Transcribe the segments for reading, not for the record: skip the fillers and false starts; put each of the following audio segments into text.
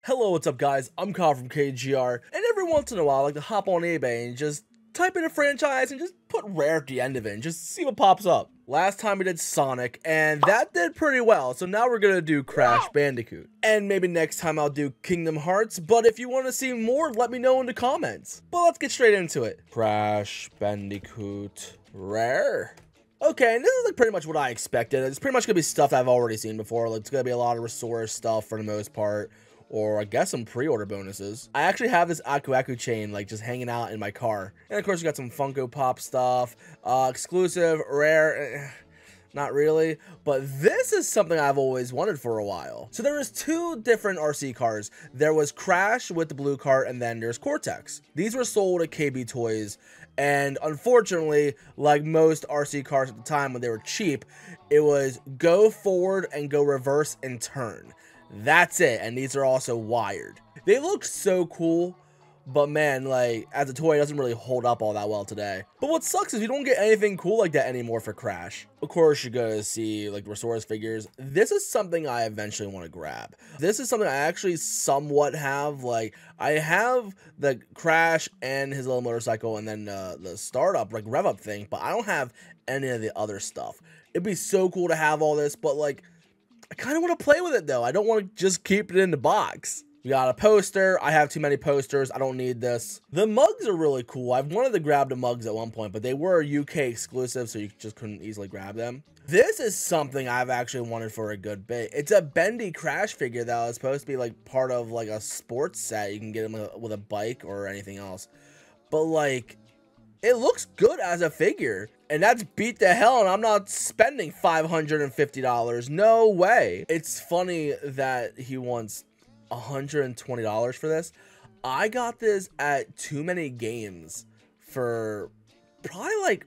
Hello, what's up guys? I'm Kyle from KGR, and every once in a while I like to hop on eBay and just type in a franchise and just put rare at the end of it and just see what pops up. Last time we did Sonic, and that did pretty well, so now we're gonna do Crash Bandicoot. And maybe next time I'll do Kingdom Hearts, but if you want to see more, let me know in the comments. But let's get straight into it. Crash Bandicoot Rare. Okay, and this is like pretty much what I expected. It's pretty much gonna be stuff that I've already seen before. Like, it's gonna be a lot of resource stuff for the most part, or I guess some pre-order bonuses. I actually have this Aku Aku chain like just hanging out in my car, and of course you got some Funko Pop stuff, exclusive, rare. Not really, but this is something I've always wanted for a while. So there was two different RC cars. There was Crash with the blue cart, and then there's Cortex. These were sold at KB Toys, and unfortunately, like most RC cars at the time when they were cheap, it was go forward and go reverse and turn. That's it, and these are also wired. They look so cool, but man, like, as a toy, it doesn't really hold up all that well today. But what sucks is you don't get anything cool like that anymore for Crash. Of course, you're gonna see, like, resource figures. This is something I eventually want to grab. This is something I actually somewhat have. Like, I have the Crash and his little motorcycle, and then the startup, like, rev-up thing, but I don't have any of the other stuff. It'd be so cool to have all this, but, like, I kind of want to play with it, though. I don't want to just keep it in the box. We got a poster. I have too many posters. I don't need this. The mugs are really cool. I've wanted to grab the mugs at one point, but they were UK exclusive, so you just couldn't easily grab them. This is something I've actually wanted for a good bit. It's a bendy Crash figure that was supposed to be like part of like a sports set. You can get him with a bike or anything else. But like, it looks good as a figure. And that's beat the hell, and I'm not spending $550. No way. It's funny that he wants $120 for this. I got this at Too Many Games for probably like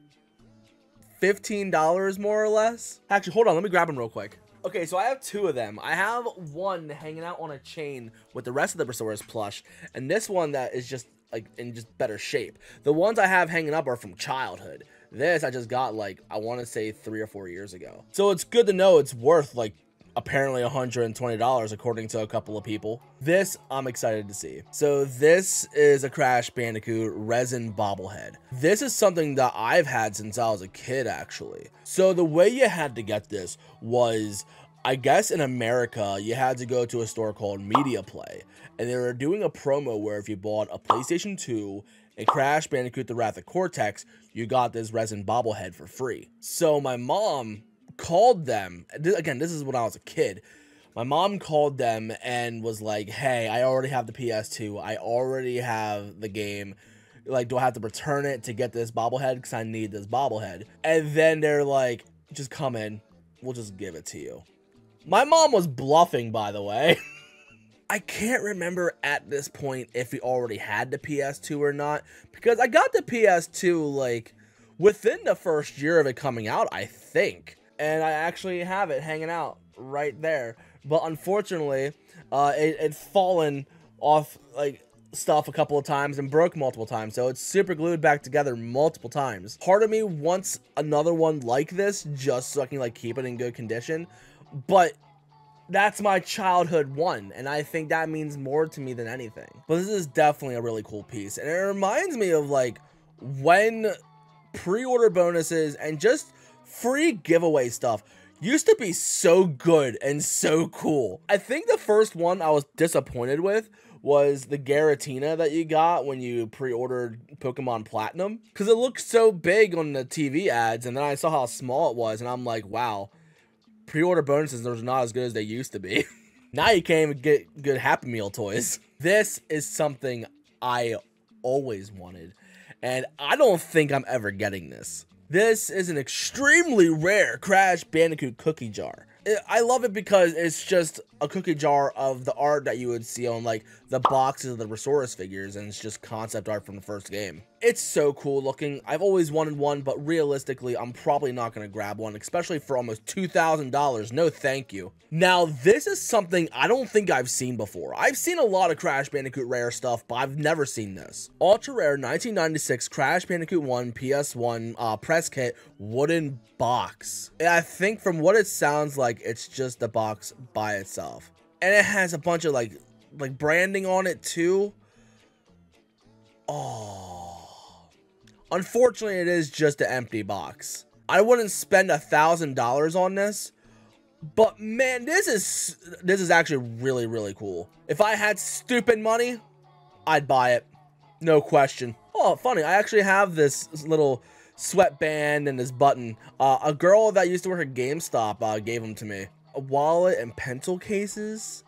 $15 more or less. Actually, hold on, let me grab them real quick. Okay, so I have two of them. I have one hanging out on a chain with the rest of the Brontosaurus plush, and this one that is just like in just better shape. The ones I have hanging up are from childhood. This I just got like, I want to say 3 or 4 years ago. So it's good to know it's worth like apparently $120 according to a couple of people. This I'm excited to see. So this is a Crash Bandicoot resin bobblehead. This is something that I've had since I was a kid, actually. So the way you had to get this was, I guess in America, you had to go to a store called Media Play, and they were doing a promo where if you bought a PlayStation 2 and Crash Bandicoot The Wrath of Cortex, you got this resin bobblehead for free. So my mom called them, again, this is when I was a kid. My mom called them and was like, hey, I already have the PS2. I already have the game. Like, do I have to return it to get this bobblehead? Because I need this bobblehead. And then they're like, just come in. We'll just give it to you. My mom was bluffing, by the way. I can't remember at this point if we already had the PS2 or not, because I got the PS2 like within the first year of it coming out, I think. And I actually have it hanging out right there. But unfortunately, it's fallen off like stuff a couple of times and broke multiple times. So it's super glued back together multiple times. Part of me wants another one like this just so I can like keep it in good condition. But that's my childhood one, and I think that means more to me than anything. But this is definitely a really cool piece, and it reminds me of like when pre-order bonuses and just free giveaway stuff used to be so good and so cool. I think the first one I was disappointed with was the Giratina that you got when you pre-ordered Pokemon Platinum, because it looked so big on the TV ads, and then I saw how small it was, and I'm like, wow, pre-order bonuses are not as good as they used to be. Now you can't even get good Happy Meal toys. This is something I always wanted, and I don't think I'm ever getting this. This is an extremely rare Crash Bandicoot cookie jar. I love it because it's just a cookie jar of the art that you would see on like the boxes of the Brontosaurus figures, and it's just concept art from the first game. It's so cool looking. I've always wanted one, but realistically, I'm probably not going to grab one, especially for almost $2,000. No thank you. Now, this is something I don't think I've seen before. I've seen a lot of Crash Bandicoot rare stuff, but I've never seen this. Ultra rare 1996 Crash Bandicoot 1 PS1 press kit wooden box. I think from what it sounds like, it's just the box by itself. And it has a bunch of like like branding on it too. Oh, unfortunately, it is just an empty box. I wouldn't spend $1,000 on this, but man, this is actually really, really cool. If I had stupid money, I'd buy it, no question. Oh, funny, I actually have this little sweatband and this button. A girl that used to work at GameStop gave them to me. A wallet and pencil cases.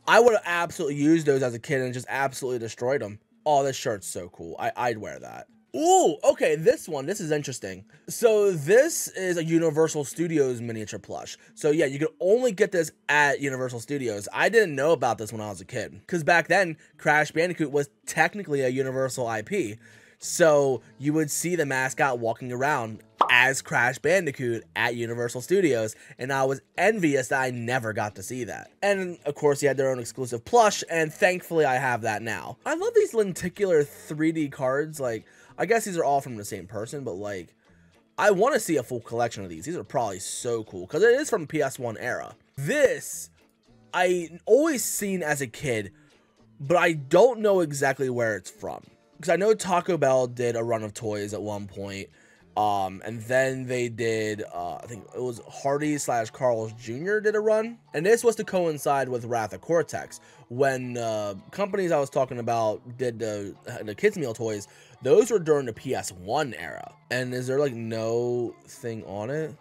I would have absolutely used those as a kid and just absolutely destroyed them. Oh, this shirt's so cool. I'd wear that. Ooh, okay, this is interesting. So this is a Universal Studios miniature plush. So yeah, you could only get this at Universal Studios. I didn't know about this when I was a kid, because back then, Crash Bandicoot was technically a Universal IP. So you would see the mascot walking around as Crash Bandicoot at Universal Studios, and I was envious that I never got to see that. And of course, he had their own exclusive plush, and thankfully I have that now. I love these lenticular 3D cards. Like, I guess these are all from the same person, but like, I want to see a full collection of these. These are probably so cool, because it is from PS1 era. This, I always seen as a kid, but I don't know exactly where it's from. Because I know Taco Bell did a run of toys at one point, and then they did, I think it was Hardy / Carl's Jr. did a run, and this was to coincide with Wrath of Cortex, when companies I was talking about did the kids meal toys. Those were during the PS1 era. And is there like no thing on it?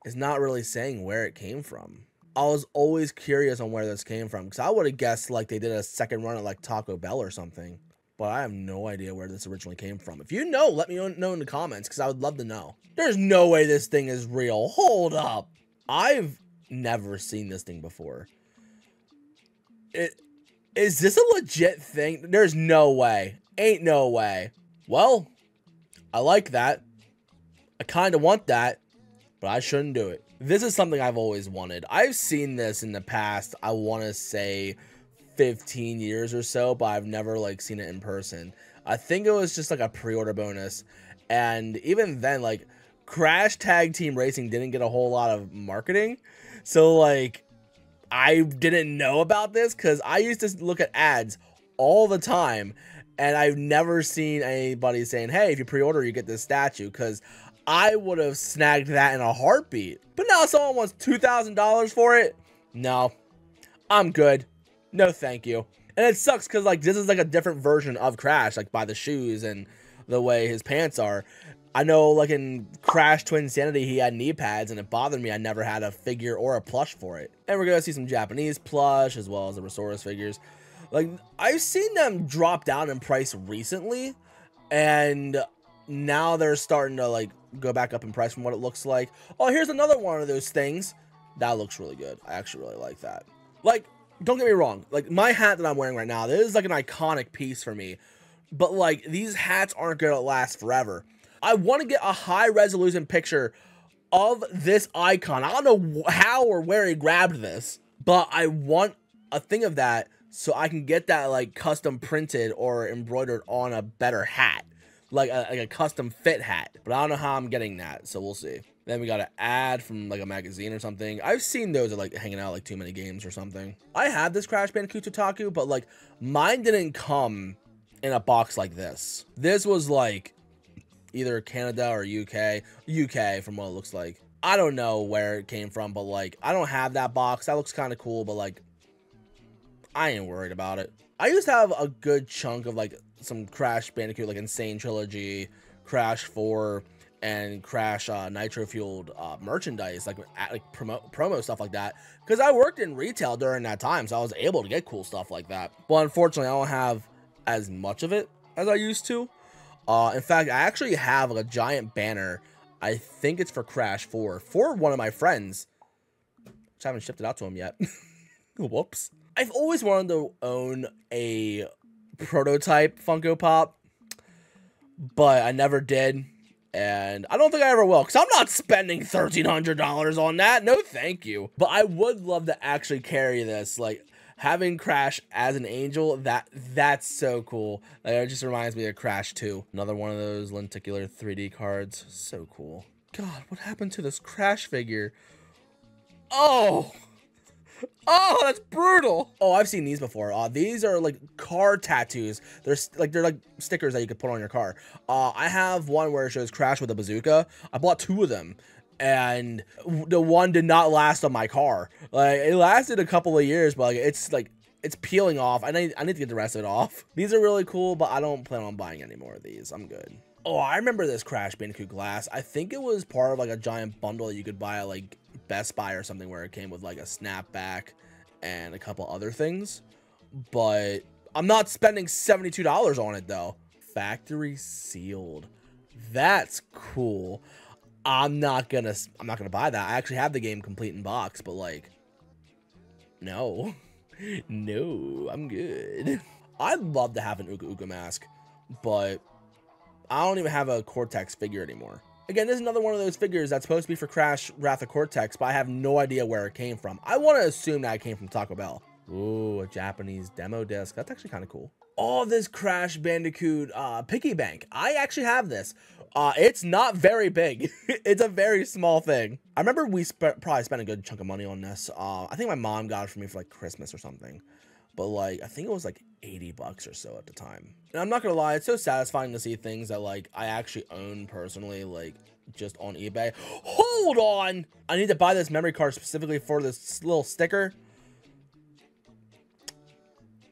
It's not really saying where it came from. I was always curious on where this came from, because I would have guessed like they did a second run at like Taco Bell or something, but I have no idea where this originally came from. If you know, let me know in the comments, because I would love to know. There's no way this thing is real. Hold up. I've never seen this thing before. Is this a legit thing? There's no way. Ain't no way. Well, I like that. I kind of want that, but I shouldn't do it. This is something I've always wanted. I've seen this in the past, I want to say 15 years or so, but I've never like seen it in person. I think it was just like a pre-order bonus. And even then, like, Crash Tag Team Racing didn't get a whole lot of marketing. So like, I didn't know about this because I used to look at ads all the time, and I've never seen anybody saying, hey, if you pre-order, you get this statue, because I would have snagged that in a heartbeat. But now someone wants $2,000 for it? No, I'm good. No, thank you. And it sucks because like this is like a different version of Crash, like by the shoes and the way his pants are. I know like in Crash Twinsanity, he had knee pads, and it bothered me I never had a figure or a plush for it. And we're going to see some Japanese plush as well as the Resource figures. Like, I've seen them drop down in price recently, and now they're starting to like go back up in price from what it looks like. Oh, here's another one of those things. That looks really good. I actually really like that. Like, don't get me wrong. Like, my hat that I'm wearing right now, this is like an iconic piece for me. But like, these hats aren't going to last forever. I want to get a high resolution picture of this icon. I don't know how or where he grabbed this, but I want a thing of that so I can get that like custom printed or embroidered on a better hat, like a custom fit hat. But I don't know how I'm getting that, so we'll see. Then we got an ad from like a magazine or something. I've seen those at like hanging out like Too Many Games or something. I had this Crash Bandicoot Totaku, but like mine didn't come in a box like this. This was like either Canada or UK from what it looks like. I don't know where it came from, but like I don't have that box. That looks kind of cool, but like I ain't worried about it. I used to have a good chunk of like some Crash Bandicoot, like Insane Trilogy, Crash 4, and Crash Nitro Fueled merchandise, like promo stuff like that, because I worked in retail during that time, so I was able to get cool stuff like that. But unfortunately, I don't have as much of it as I used to. In fact, I actually have like a giant banner. I think it's for Crash 4 for one of my friends, which I haven't shipped it out to him yet. Whoops. I've always wanted to own a prototype Funko Pop, but I never did, and I don't think I ever will, because I'm not spending $1,300 on that. No thank you. But I would love to actually carry this, like having Crash as an angel. That's so cool. Like, it just reminds me of Crash 2. Another one of those lenticular 3D cards. So cool. God, what happened to this Crash figure? Oh, Oh, that's brutal. Oh, I've seen these before. These are like car tattoos. They're like stickers that you could put on your car. I have one where it shows Crash with a bazooka. I bought 2 of them, and the one did not last on my car. Like, it lasted a couple of years, but like it's peeling off. I need to get the rest of it off. These are really cool, but I don't plan on buying any more of these. I'm good. Oh, I remember this Crash Bandicoot glass. I think it was part of like a giant bundle that you could buy at like Best Buy or something, where it came with like a snapback and a couple other things. But I'm not spending $72 on it though. Factory sealed. That's cool. I'm not gonna buy that. I actually have the game complete in box, but like, no. No, I'm good. I'd love to have an Uka Uka mask, but I don't even have a Cortex figure anymore. Again, this is another one of those figures that's supposed to be for Crash Wrath of Cortex, but I have no idea where it came from. I want to assume that it came from Taco Bell. Ooh, a Japanese demo disc. That's actually kind of cool. Oh, this Crash Bandicoot piggy bank. I actually have this. It's not very big. It's a very small thing. I remember we probably spent a good chunk of money on this. I think my mom got it for me for like Christmas or something. But like, I think it was like 80 bucks or so at the time. And I'm not gonna lie, it's so satisfying to see things that like I actually own personally, like just on eBay. Hold on! I need to buy this memory card specifically for this little sticker.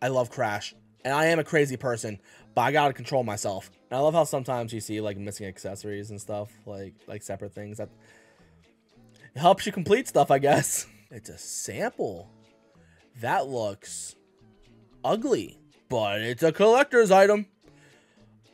I love Crash. And I am a crazy person, but I gotta control myself. And I love how sometimes you see like missing accessories and stuff, like separate things. That it helps you complete stuff, I guess. It's a sample. That looks ugly, but it's a collector's item,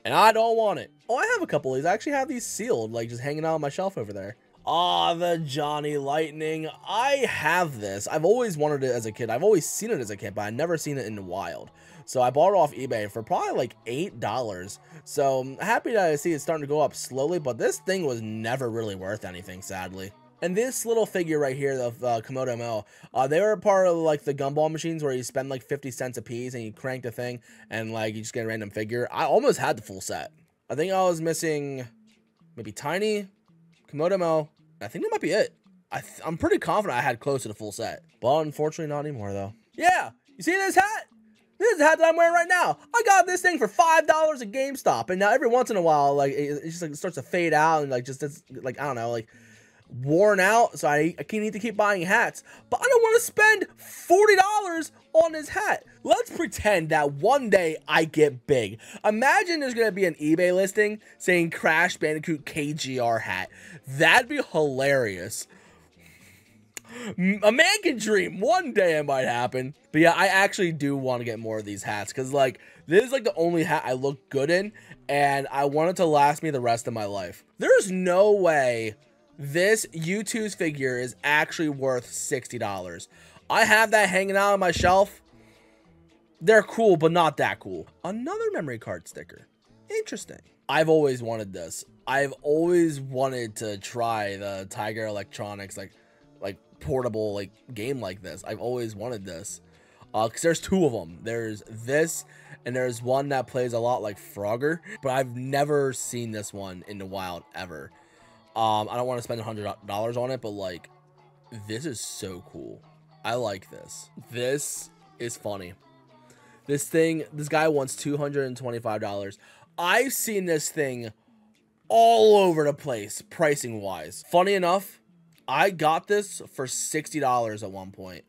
and I don't want it. Oh, I have a couple of these. I actually have these sealed, like just hanging out on my shelf over there. Ah, the Johnny Lightning. I have this. I've always wanted it as a kid. I've always seen it as a kid, but I've never seen it in the wild. So I bought it off eBay for probably like $8. So I'm happy that I see it starting to go up slowly, but this thing was never really worth anything, sadly. And this little figure right here of Komodo Mo, they were part of like the gumball machines where you spend like 50 cents a piece and you crank the thing and like you just get a random figure. I almost had the full set. I think I was missing maybe Tiny, Komodo Mo. I think that might be it. I'm pretty confident I had close to the full set, but unfortunately not anymore though. Yeah, you see this hat? This is the hat that I'm wearing right now. I got this thing for $5 at GameStop, and now every once in a while, like it just like it starts to fade out and like just it's like I don't know, like worn out. So I need to keep buying hats, but I don't want to spend $40 on this hat. Let's pretend that one day I get big. Imagine there's gonna be an eBay listing saying Crash Bandicoot KGR hat. That'd be hilarious. A man can dream. One day it might happen. But yeah, I actually do want to get more of these hats because like this is like the only hat I look good in, and I want it to last me the rest of my life. There's no way this U2's figure is actually worth $60. I have that hanging out on my shelf. They're cool, but not that cool. Another memory card sticker. Interesting. I've always wanted this. I've always wanted to try the Tiger Electronics like portable like game like this. I've always wanted this because there's 2 of them. There's this and there's one that plays a lot like Frogger, but I've never seen this one in the wild ever. I don't want to spend $100 on it, but like this is so cool. I like this. This is funny. This guy wants $225. I've seen this thing all over the place pricing wise. Funny enough, I got this for $60 at one point.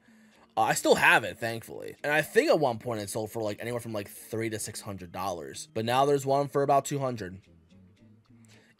I still have it, thankfully. And I think at one point it sold for like anywhere from like $300 to $600. But now there's one for about $200.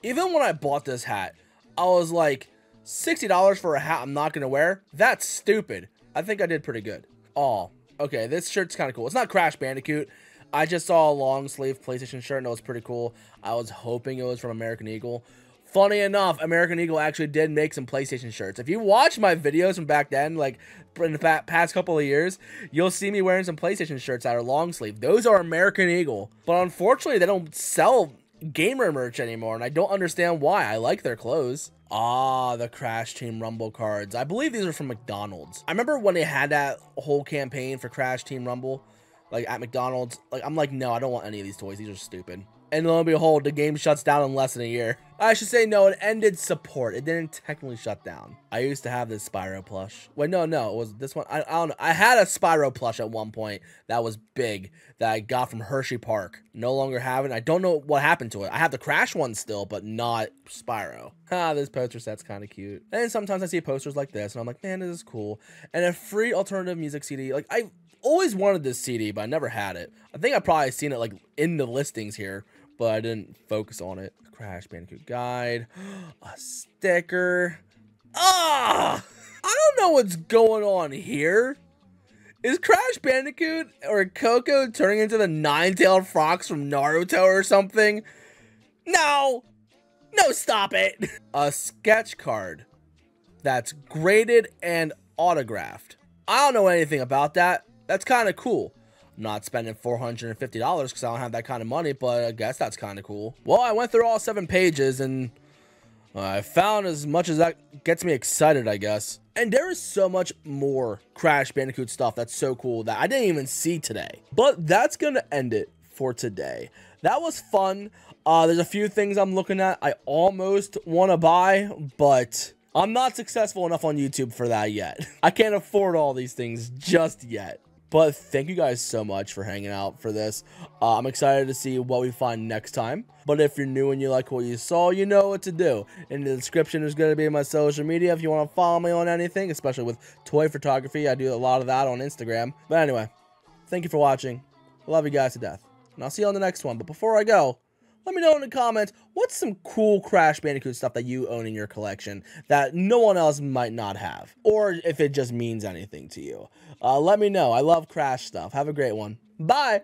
Even when I bought this hat, I was like, $60 for a hat I'm not going to wear? That's stupid. I think I did pretty good. Oh, okay, this shirt's kind of cool. It's not Crash Bandicoot. I just saw a long sleeve PlayStation shirt and it was pretty cool. I was hoping it was from American Eagle. Funny enough, American Eagle actually did make some PlayStation shirts. If you watch my videos from back then, like in the past couple of years, you'll see me wearing some PlayStation shirts that are long sleeve. Those are American Eagle. But unfortunately, they don't sell gamer merch anymore, and I don't understand why. I like their clothes. Ah, the Crash Team Rumble cards. I believe these are from McDonald's. I remember when they had that whole campaign for Crash Team Rumble, like at McDonald's. Like I'm like, no, I don't want any of these toys. These are stupid. And lo and behold, the game shuts down in less than a year. I should say no, it ended support. It didn't technically shut down. I used to have this Spyro plush. Wait, no, it was this one. I don't know. I had a Spyro plush at one point that was big that I got from Hershey Park. No longer have it. I don't know what happened to it. I have the Crash one still, but not Spyro. This poster set's kind of cute. And sometimes I see posters like this, and I'm like, man, this is cool. And a free alternative music CD. Like, I always wanted this CD, but I never had it. I think I probably seen it like in the listings here, but I didn't focus on it. Crash Bandicoot guide, a sticker. I don't know what's going on here. Is Crash Bandicoot or Coco turning into the nine-tailed fox from Naruto or something? No, stop it. A sketch card that's graded and autographed. I don't know anything about that. That's kind of cool. I'm not spending $450 because I don't have that kind of money, but I guess that's kind of cool. Well, I went through all 7 pages and I found as much as that gets me excited, I guess. And there is so much more Crash Bandicoot stuff that's so cool that I didn't even see today. But that's going to end it for today. That was fun. There's a few things I'm looking at I almost want to buy, but I'm not successful enough on YouTube for that yet. I can't afford all these things just yet. But thank you guys so much for hanging out for this. I'm excited to see what we find next time. But if you're new and you like what you saw, you know what to do. In the description, there's going to be my social media if you want to follow me on anything, especially with toy photography. I do a lot of that on Instagram. But anyway, thank you for watching. I love you guys to death. And I'll see you on the next one. But before I go, let me know in the comments, what's some cool Crash Bandicoot stuff that you own in your collection that no one else might not have? Or if it just means anything to you. Let me know. I love Crash stuff. Have a great one. Bye!